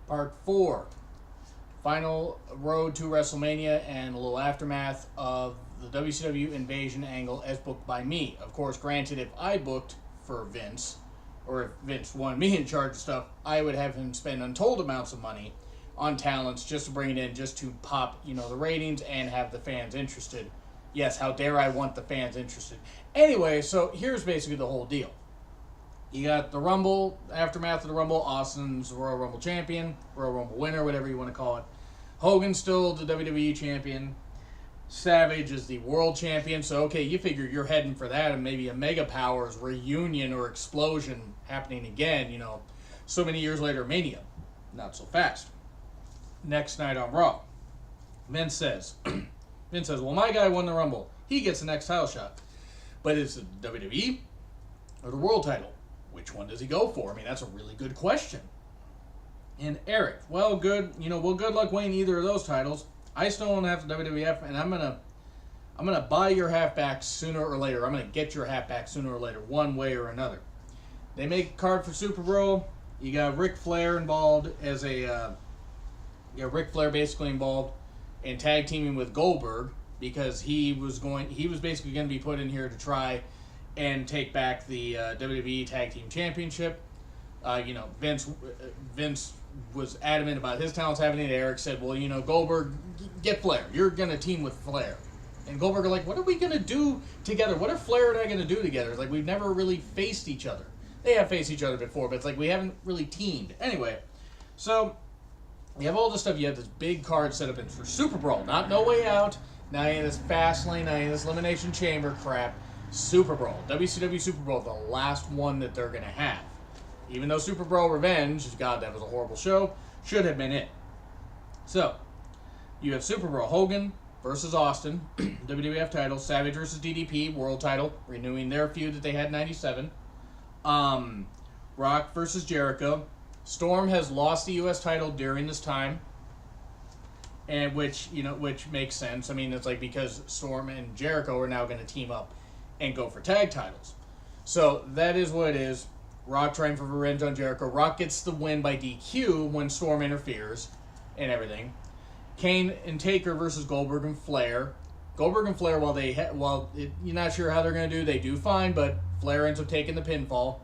Part 4. Final road to WrestleMania and a little aftermath of the WCW invasion angle as booked by me. Of course, granted, if I booked for Vince, or if Vince wanted me in charge of stuff, I would have him spend untold amounts of money on talents just to bring it in, just to pop, the ratings and have the fans interested. Yes, how dare I want the fans interested. Anyway, so here's basically the whole deal. You got the Rumble, aftermath of the Rumble. Austin's Royal Rumble champion, Royal Rumble winner, whatever you want to call it. Hogan's still the WWE champion. Savage is the world champion. So, okay, you figure you're heading for that and maybe a Mega Powers reunion or explosion happening again, so many years later, Mania. Not so fast. Next night on Raw, Vince says, well, my guy won the Rumble. He gets the next title shot. But it's the WWE or the world title? Which one does he go for? I mean, that's a really good question. And Eric, good luck winning either of those titles. I still don't have the WWF, and I'm gonna buy your half back sooner or later. I'm gonna get your half back sooner or later, one way or another. They make a card for Super Bowl. You got Ric Flair involved as Ric Flair basically involved in tag teaming with Goldberg because he was basically going to be put in here to try and take back the WWE Tag Team Championship. Vince was adamant about his talents having it. Eric said, well, Goldberg, get Flair. You're going to team with Flair. And Goldberg are like, what are we going to do together? What are Flair and I going to do together? It's like, we've never really faced each other. They have faced each other before, but it's like we haven't really teamed. Anyway, so you have all this stuff. You have this big card set up for Super Bowl. Not No Way Out. Not any of this Fastlane. Not any of this Elimination Chamber crap. Super Bowl. WCW Super Bowl, the last one that they're going to have. Even though Super Bowl Revenge, God, that was a horrible show, should have been it. So, you have Super Bowl Hogan versus Austin, WWF title. Savage versus DDP, world title, renewing their feud that they had in 97. Rock versus Jericho. Storm has lost the U.S. title during this time, and which makes sense. I mean, it's like because Storm and Jericho are now going to team up and go for tag titles. So that is what it is. Rock trying for revenge on Jericho. Rock gets the win by DQ when Storm interferes and everything. Kane and Taker versus Goldberg and Flair. Goldberg and Flair, you're not sure how they're going to do, they do fine, but Flair ends up taking the pinfall,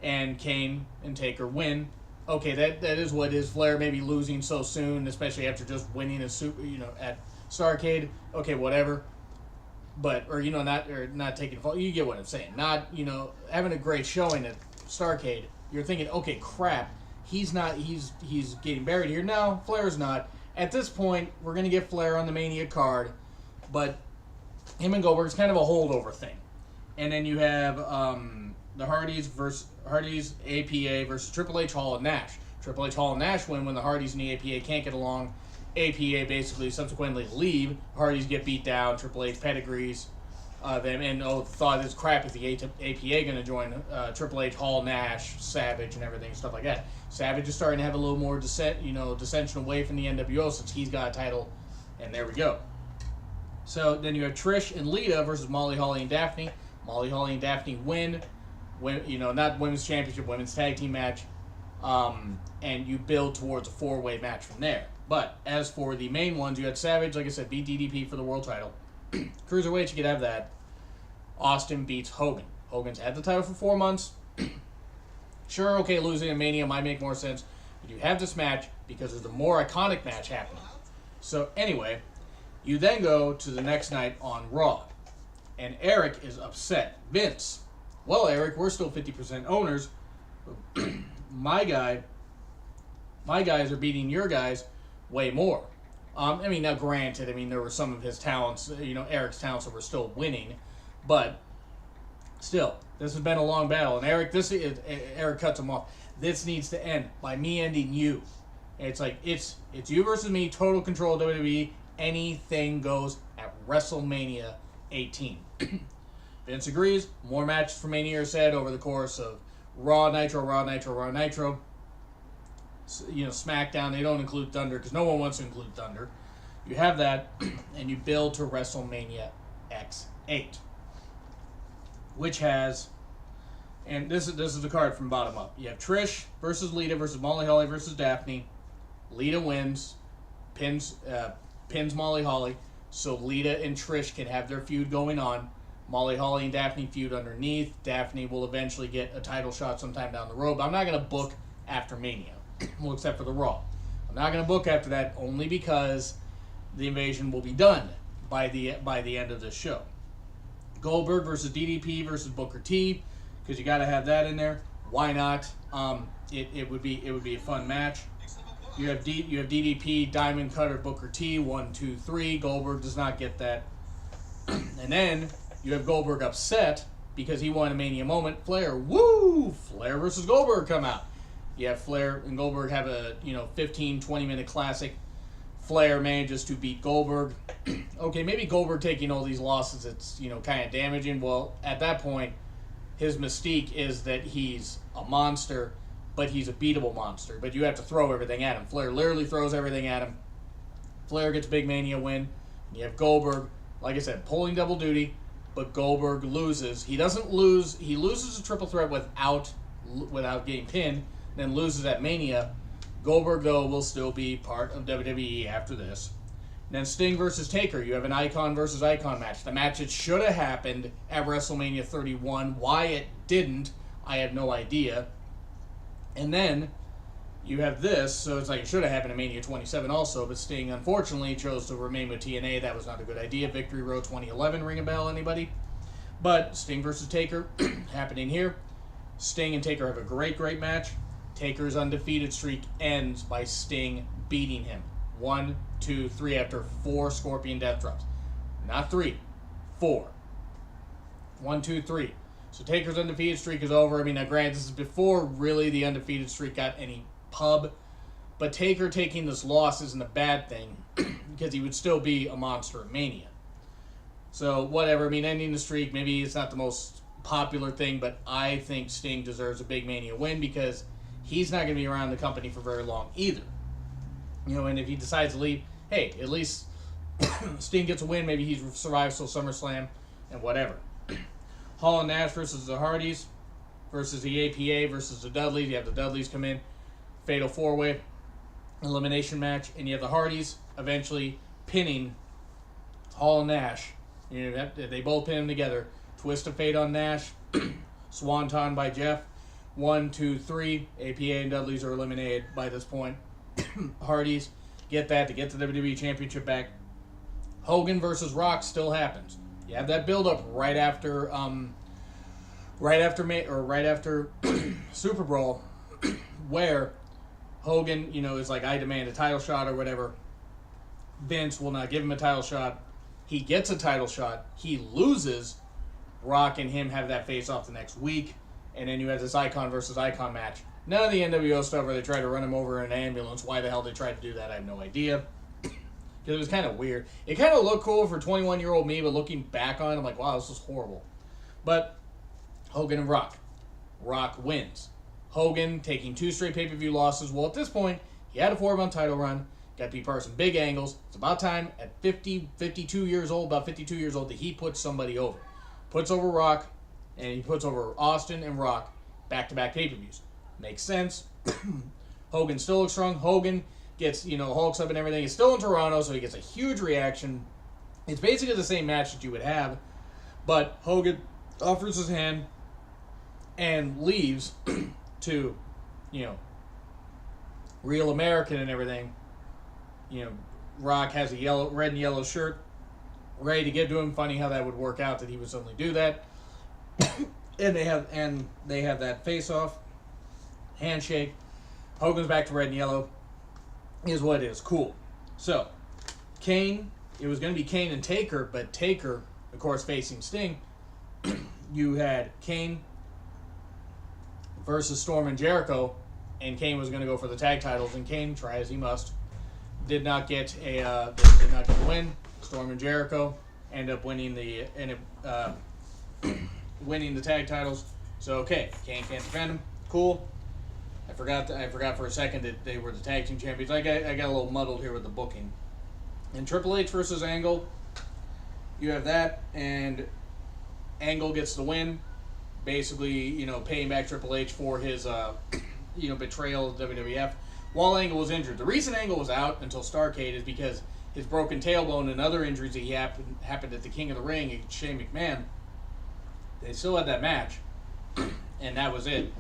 and Kane and Taker win. Okay, that is what is. Flair maybe losing so soon, especially after just winning at Starrcade. Okay, whatever. But not taking fault. You get what I'm saying. Not having a great showing at Starrcade. You're thinking, okay, crap. He's not. He's getting buried here. No, Flair's not. At this point, we're gonna get Flair on the Mania card, but him and Goldberg's kind of a holdover thing. And then you have the Hardys APA versus Triple H, Hall, and Nash. Triple H, Hall, and Nash win when the Hardys and the APA can't get along. APA basically subsequently leave. Hardys get beat down. Triple H pedigrees them, and thought it's crap if the APA going to join Triple H, Hall, Nash, Savage, and everything, stuff like that. Savage is starting to have a little more dissension away from the NWO since he's got a title, and there we go. So then you have Trish and Lita versus Molly, Holly, and Daphne. Molly, Holly, and Daphne win. Not women's championship, women's tag team match, and you build towards a 4-way match from there. But as for the main ones, you had Savage, like I said, beat DDP for the world title. Cruiserweight, you could have that. Austin beats Hogan. Hogan's had the title for 4 months. Sure, okay, losing in Mania might make more sense, but you have this match because there's a more iconic match happening. So anyway, you then go to the next night on Raw, and Eric is upset. Vince, well, Eric, we're still 50% owners. My guys are beating your guys way more. Now granted, there were some of his talents, Eric's talents that were still winning, but still, this has been a long battle. And Eric cuts him off. This needs to end by me ending you. And it's like, it's you versus me, total control of WWE. Anything goes at WrestleMania 18. Vince agrees. More matches for Mania are said over the course of Raw, Nitro, Raw, Nitro, Raw, Nitro. SmackDown, they don't include Thunder because no one wants to include Thunder. You have that, and you build to WrestleMania X8, which has, and this is the card from bottom up. You have Trish versus Lita versus Molly Holly versus Daphne. Lita wins, pins Molly Holly, so Lita and Trish can have their feud going on. Molly Holly and Daphne feud underneath. Daphne will eventually get a title shot sometime down the road, but I'm not going to book after Mania, well, except for the Raw. I'm not going to book after that only because the invasion will be done by the end of this show. Goldberg versus DDP versus Booker T, because you got to have that in there. Why not? It would be a fun match. You have DDP, Diamond Cutter, Booker T, 1, 2, 3. Goldberg does not get that. And then you have Goldberg upset because he won a Mania moment. Flair, woo! Flair versus Goldberg come out. You have Flair and Goldberg have a 15, 20-minute classic. Flair manages to beat Goldberg. Okay, maybe Goldberg taking all these losses, it's kind of damaging. Well, at that point, his mystique is that he's a monster, but he's a beatable monster. But you have to throw everything at him. Flair literally throws everything at him. Flair gets a big Mania win. You have Goldberg, like I said, pulling double duty, but Goldberg loses. He doesn't lose. He loses a triple threat without getting pinned, then loses at Mania. Goldberg, though, will still be part of WWE after this. Then Sting versus Taker. You have an Icon versus Icon match. The match that should have happened at WrestleMania 31. Why it didn't, I have no idea. And then you have this, so it's like it should have happened at Mania 27 also, but Sting, unfortunately, chose to remain with TNA. That was not a good idea. Victory Road 2011, ring a bell, anybody? But Sting versus Taker, happening here. Sting and Taker have a great match. Taker's undefeated streak ends by Sting beating him. 1, 2, 3 after 4 Scorpion Death Drops. Not 3, 4. 1, 2, 3. So Taker's undefeated streak is over. I mean, now granted, this is before really the undefeated streak got any pub. But Taker taking this loss isn't a bad thing because he would still be a monster at Mania. So whatever. I mean, ending the streak, maybe it's not the most popular thing, but I think Sting deserves a big Mania win because he's not going to be around the company for very long either. And if he decides to leave, hey, at least Sting gets a win. Maybe he survives till SummerSlam and whatever. Hall and Nash versus the Hardys versus the APA versus the Dudleys. You have the Dudleys come in. Fatal 4-way elimination match. And you have the Hardys eventually pinning Hall and Nash. They both pin them together. Twist of Fate on Nash. Swanton by Jeff. 1, 2, 3. APA and Dudleys are eliminated by this point. Hardys get that to get the WWE Championship back. Hogan versus Rock still happens. You have that build up right after Super Brawl, where Hogan, is like, I demand a title shot or whatever. Vince will not give him a title shot. He gets a title shot. He loses. Rock and him have that face off the next week. And then you have this Icon versus Icon match. None of the NWO stuff where they try to run him over in an ambulance. Why the hell they tried to do that, I have no idea. Because it was kind of weird. It kind of looked cool for 21-year-old me, but looking back on it, I'm like, wow, this was horrible. But Hogan and Rock. Rock wins. Hogan taking 2 straight pay-per-view losses. Well, at this point, he had a 4-month title run. Got to be part of some big angles. It's about time at 52 years old, that he puts somebody over. Puts over Rock, and he puts over Austin and Rock back-to-back pay-per-views. Makes sense. Hogan still looks strong. Hogan gets, hulks up and everything. He's still in Toronto, so he gets a huge reaction. It's basically the same match that you would have, but Hogan offers his hand and leaves to, Real American and everything. Rock has a red and yellow shirt ready to give to him. Funny how that would work out that he would suddenly do that. and they have that face off. Handshake. Hogan's back to red and yellow. Is what it is. Cool. So, Kane. It was going to be Kane and Taker, but Taker, of course, facing Sting. You had Kane versus Storm and Jericho, and Kane was going to go for the tag titles, and Kane, try as he must, did not get a win. Storm and Jericho end up winning the tag titles. So okay, Kane can't defend him. Cool. I forgot for a second that they were the tag team champions. I got a little muddled here with the booking. And Triple H versus Angle, you have that, and Angle gets the win. Basically, paying back Triple H for his, betrayal of WWF. while Angle was injured. The reason Angle was out until Starrcade is because his broken tailbone and other injuries that he happened at the King of the Ring against Shane McMahon. They still had that match, and that was it.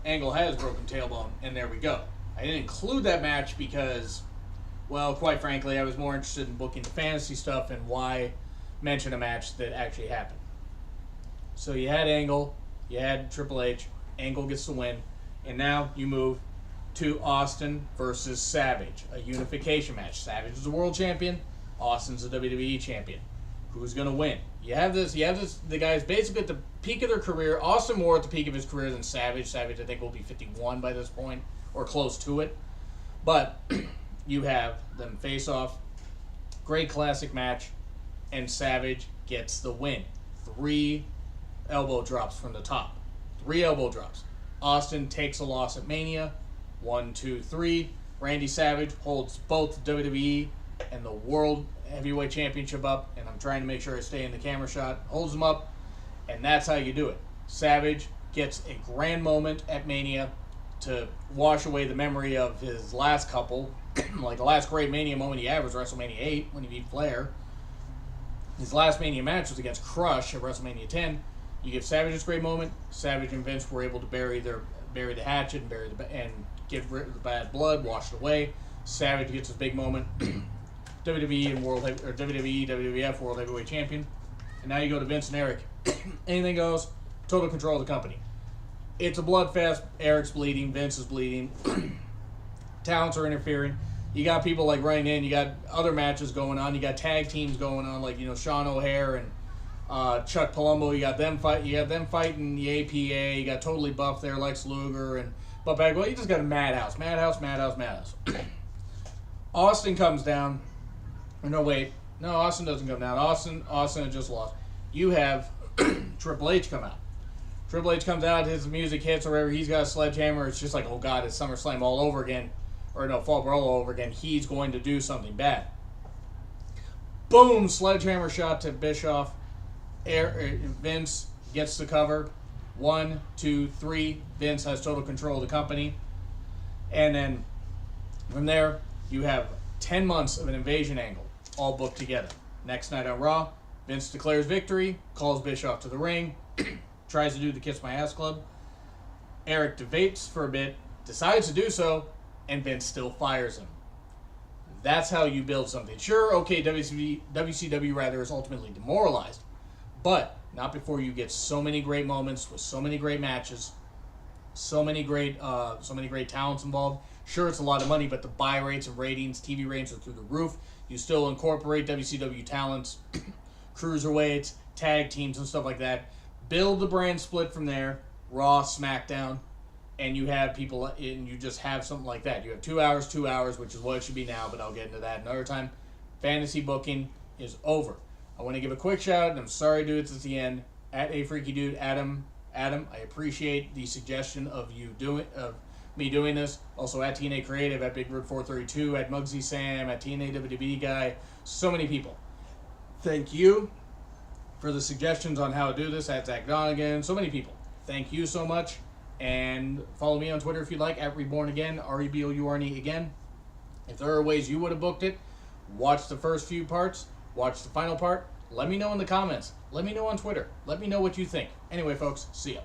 Angle had his broken tailbone, and there we go. I didn't include that match because, well, quite frankly, I was more interested in booking the fantasy stuff and why mention a match that actually happened. So you had Angle, you had Triple H, Angle gets the win, and now you move to Austin versus Savage, a unification match. Savage is the world champion, Austin's the WWE champion. Who's gonna win? You have this. The guys basically at the peak of their career. Austin more at the peak of his career than Savage. Savage, I think, will be 51 by this point, or close to it. But you have them face off. Great classic match, and Savage gets the win. 3 elbow drops from the top. 3 elbow drops. Austin takes a loss at Mania. 1, 2, 3. Randy Savage holds both WWE and the World Heavyweight Championship up, and I'm trying to make sure I stay in the camera shot. Holds them up, and that's how you do it. Savage gets a grand moment at Mania to wash away the memory of his last couple. Like the last great Mania moment he had was WrestleMania 8 when he beat Flair. His last Mania match was against Crush at WrestleMania 10. You give Savage this great moment. Savage and Vince were able to bury the hatchet and get rid of the bad blood, wash it away. Savage gets his big moment. WWE and WWF World Heavyweight Champion. And now you go to Vince and Eric. Anything goes. Total control of the company. It's a bloodfest. Eric's bleeding. Vince is bleeding. Talents are interfering. You got people like running in. You got other matches going on. You got tag teams going on, like Sean O'Hare and Chuck Palumbo. You got them fight. You have them fighting the APA. You got Totally Buff there, Lex Luger and Buff Bagwell. You just got a Madhouse. Austin comes down. No, wait. No, Austin doesn't come down. Austin had just lost. You have Triple H come out. Triple H comes out, his music hits or whatever. He's got a sledgehammer. It's just like, oh, God, it's SummerSlam all over again. Or no, Fall Brawl all over again. He's going to do something bad. Boom! Sledgehammer shot to Bischoff. Vince gets the cover. 1, 2, 3. Vince has total control of the company. And then from there, you have 10 months of an invasion angle all booked together. Next night on Raw, Vince declares victory, calls Bischoff to the ring, tries to do the Kiss My Ass Club. Eric debates for a bit, decides to do so, and Vince still fires him. That's how you build something. Sure, okay, WCW is ultimately demoralized, but not before you get so many great moments with so many great matches, so many great talents involved. Sure, it's a lot of money, but the buy rates and ratings, TV ratings are through the roof. You still incorporate WCW talents, cruiserweights, tag teams, and stuff like that. Build the brand split from there, Raw, SmackDown, and you have people, and you just have something like that. You have 2 hours, which is what it should be now, but I'll get into that another time. Fantasy booking is over. I want to give a quick shout out, and I'm sorry to do it at the end, at A Freaky Dude, Adam, I appreciate the suggestion of me doing this. Also at TNA Creative, at Big Bird 432, at Muggsy Sam, at TNA WWE Guy. So many people. Thank you for the suggestions on how to do this. At Zach Donegan. So many people. Thank you so much. And follow me on Twitter if you'd like, at Reborn Again, REBOURNE again. If there are ways you would have booked it, watch the first few parts, watch the final part. Let me know in the comments. Let me know on Twitter. Let me know what you think. Anyway, folks, see ya.